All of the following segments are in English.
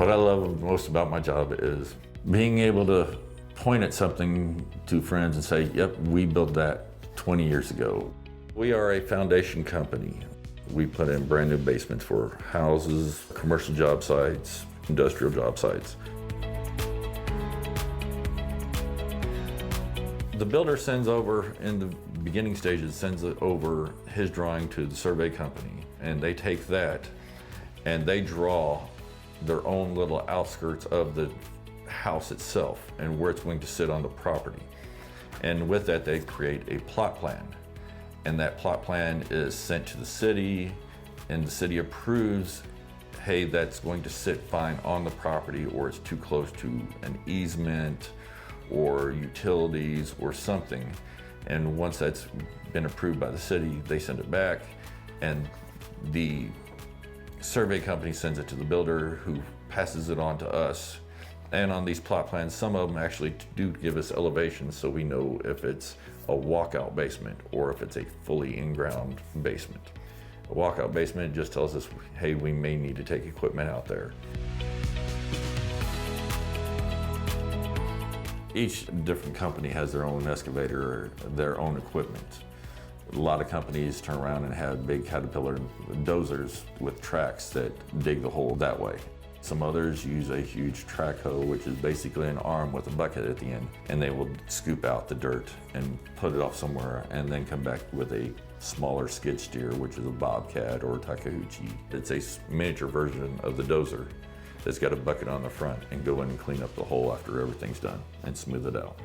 What I love most about my job is being able to point at something to friends and say, yep, we built that 20 years ago. We are a foundation company. We put in brand new basements for houses, commercial job sites, industrial job sites. The builder sends over, in the beginning stages, sends over his drawing to the survey company, and they take that and they draw their own little outskirts of the house itself and where it's going to sit on the property. And with that, they create a plot plan. And that plot plan is sent to the city, and the city approves, hey, that's going to sit fine on the property, or it's too close to an easement or utilities or something. And once that's been approved by the city, they send it back, and the survey company sends it to the builder, who passes it on to us. And on these plot plans, some of them actually do give us elevations, so we know if it's a walkout basement or if it's a fully in-ground basement. A walkout basement just tells us, hey, we may need to take equipment out there. Each different company has their own excavator or their own equipment. A lot of companies turn around and have big Caterpillar dozers with tracks that dig the hole that way. Some others use a huge track hoe, which is basically an arm with a bucket at the end, and they will scoop out the dirt and put it off somewhere and then come back with a smaller skid steer, which is a Bobcat or a Takeuchi. It's a miniature version of the dozer that's got a bucket on the front, and go in and clean up the hole after everything's done and smooth it out.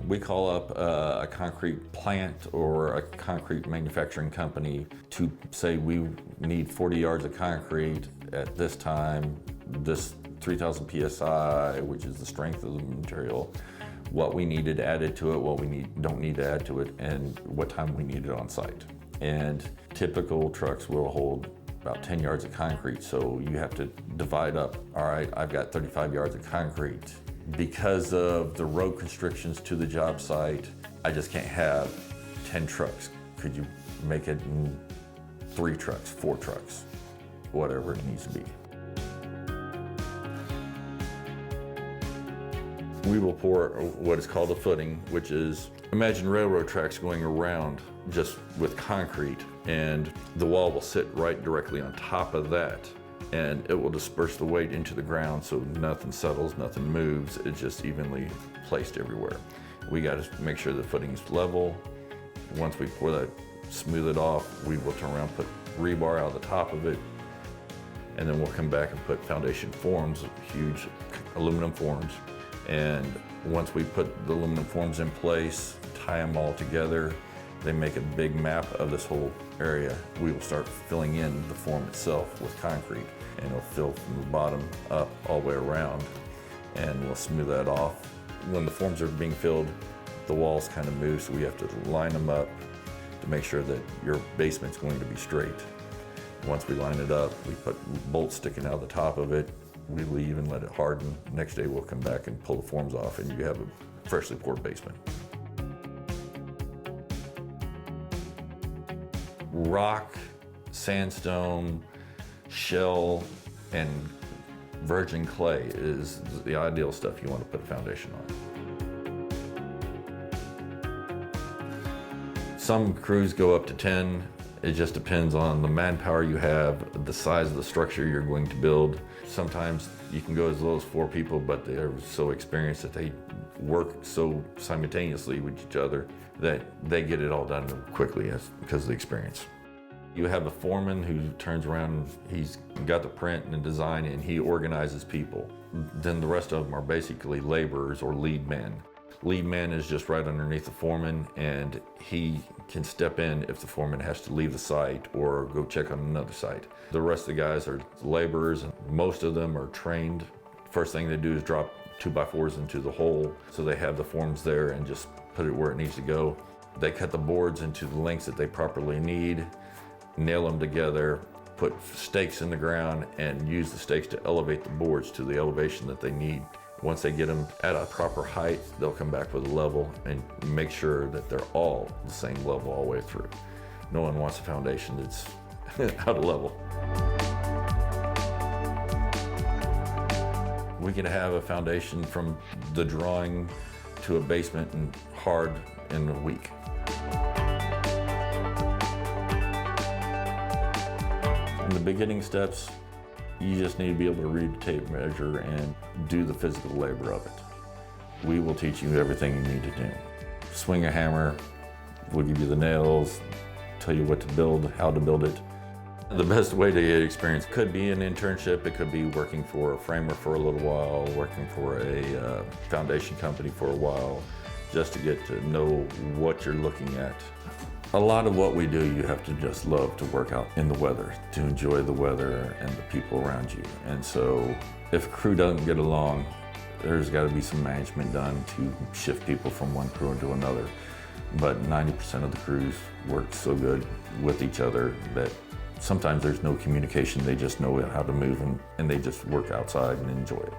We call up a concrete plant or a concrete manufacturing company to say we need 40 yards of concrete at this time, this 3,000 PSI, which is the strength of the material, what we needed added to it, what we don't need to add to it, and what time we need it on site. And typical trucks will hold about 10 yards of concrete, so you have to divide up. All right, I've got 35 yards of concrete. Because of the road constrictions to the job site, I just can't have 10 trucks. Could you make it in 3 trucks, 4 trucks, whatever it needs to be? We will pour what is called a footing, which is, imagine railroad tracks going around just with concrete, and the wall will sit right directly on top of that, and it will disperse the weight into the ground so nothing settles, nothing moves, it's just evenly placed everywhere. We got to make sure the footing's level. Once we pour that, smooth it off, we will turn around, put rebar out the top of it, and then we'll come back and put foundation forms, huge aluminum forms. And once we put the aluminum forms in place, tie them all together, they make a big map of this whole area. We will start filling in the form itself with concrete, and it'll fill from the bottom up all the way around, and we'll smooth that off. When the forms are being filled, the walls kind of move, so we have to line them up to make sure that your basement's going to be straight. Once we line it up, we put bolts sticking out the top of it. We leave and let it harden. Next day we'll come back and pull the forms off, and you have a freshly poured basement. Rock, sandstone, shell, and virgin clay is the ideal stuff you want to put a foundation on. Some crews go up to 10. It just depends on the manpower you have, the size of the structure you're going to build. Sometimes you can go as low as 4 people, but they're so experienced that they work so simultaneously with each other that they get it all done quickly because of the experience. You have a foreman who turns around, he's got the print and the design, and he organizes people. Then the rest of them are basically laborers or lead men. Lead man is just right underneath the foreman, and he can step in if the foreman has to leave the site or go check on another site. The rest of the guys are laborers, and most of them are trained. First thing they do is drop 2x4s into the hole, so they have the forms there and just put it where it needs to go. They cut the boards into the lengths that they properly need, nail them together, put stakes in the ground, and use the stakes to elevate the boards to the elevation that they need. Once they get them at a proper height, they'll come back with a level and make sure that they're all the same level all the way through. No one wants a foundation that's out of level. We can have a foundation from the drawing to a basement and hard in a week. In the beginning steps, you just need to be able to read the tape measure and do the physical labor of it. We will teach you everything you need to do. Swing a hammer, we'll give you the nails, tell you what to build, how to build it. The best way to get experience could be an internship, it could be working for a framer for a little while, working for a foundation company for a while, just to get to know what you're looking at. A lot of what we do, you have to just love to work out in the weather, to enjoy the weather and the people around you. And so if a crew doesn't get along, there's got to be some management done to shift people from one crew into another. But 90% of the crews work so good with each other that sometimes there's no communication, they just know how to move and they just work outside and enjoy it.